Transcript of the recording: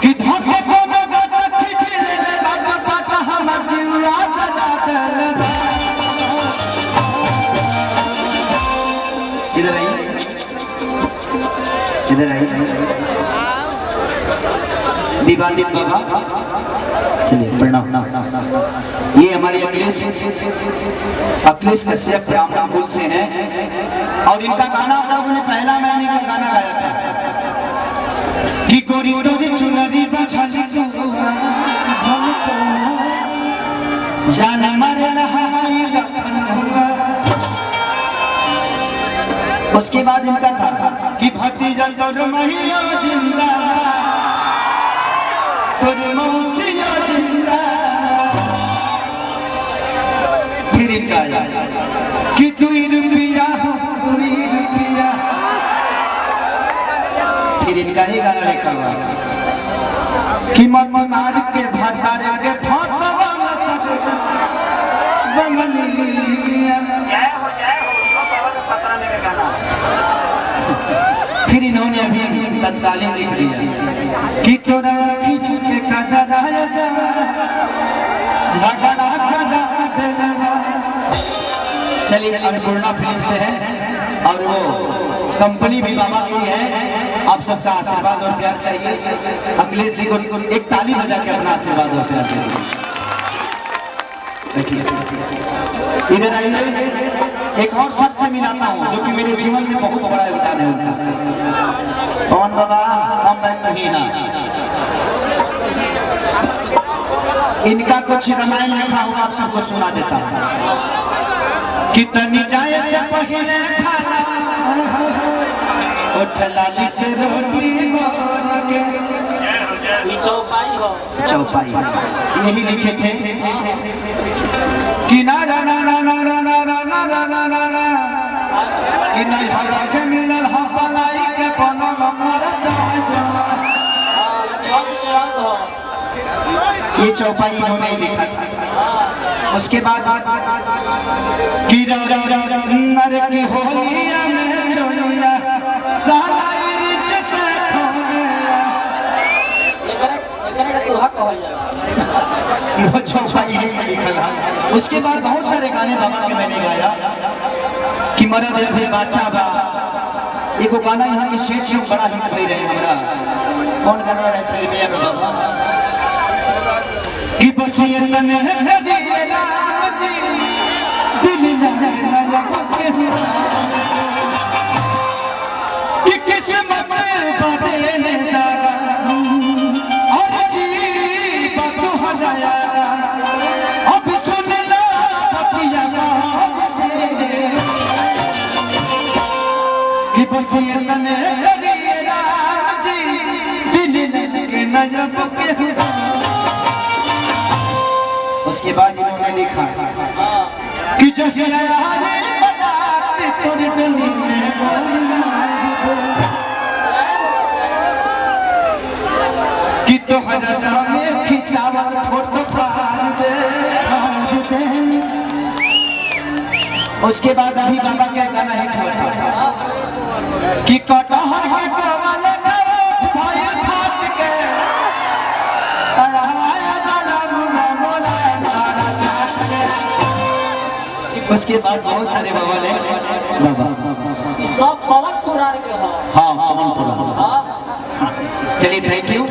कि धोखे को नगद खींच ले बाबा पापा हमर जीवा जला देलबा। इधर आइए, इधर आइए विवादित बाबा। चलिए प्रणाम। ये हमारे अखिलेश कश्यप ब्राह्मण कुल से हैं और इनका गाना आप लोगों ने पहला महीने का गाना गाया था कि गोरी तोरी चुनरी बछाली जान मरे नहाई लखन। उसके बाद इनका था कि भतीजा तोर मैया जिंदाबाद तोर मौसिया जिंदाबाद। फिर इनका आया कि 2 रुपया 2 रुपया। फिर इनका ही गाना लिखा हुआ कि मत मार के भातारे के फांसवा न सके बंगलिया। फिर इन्होंने अभी तत्कालीन लिख दिया कि तोरा के कजरा जा झगड़ा करा देलबा। चलिए अन्नपूर्णा फिल्म से है और वो कंपनी भी बाबा की है। आप सबका आशीर्वाद और प्यार चाहिए। अखिलेश जी को एक ताली बजा के अपना आशीर्वाद और प्यार दीजिए। इधर आइए, एक और शख्स से मिलाता हूँ जो कि मेरे जीवन में बहुत बड़ा योगदान है उनका। कौन बाबा? हम बैठ नहीं हैं। इनका कुछ रामायण लिखा हुआ आप सबको सुना देता हूँ कि तनी जाए से पहले खाना उठ लाली से रोटी मोर के। चौपाई हो, चौपाई यही लिखे थे कि ना ना ना ना ना ना ना ना ना ना ना ना कि नहीं हरा के मिलल हम पलाई के बनल मोर चाय चाय। ये चौपाई इन्होंने लिखा था। उसके बाद कि नर की होलिया में चोलिया साला रिच से खोलिया। ये चौपाई है लिखा था। उसके बाद बहुत सारे गाने बाबा के मैंने गाया कि मरद है फिर बादशाह बा। एगो गाना यहाँ के शेर शो बड़ा हिट भई रहे हमरा। कौन गाना रहे फिल्मिया में बाबा कि बसिए तने हरी राम जी दिल लगे ना के कि किस्मत बदले दादा और जी बात हराया। अब सुन लो पतिया गाँव से कि बसिए तने हरी राम जी दिल लगे ना के। उसके बाद इन्होंने लिखा कि जो कि तो सामने खिंचावल फोटो फाड़ दे। उसके बाद अभी बाबा क्या गाना हिट हुआ था कि कटहर के कवाले उसके बाद बहुत सारे बाबा ने सब पवन पुराण के हो। हाँ पवन पुराण। चलिए थैंक यू।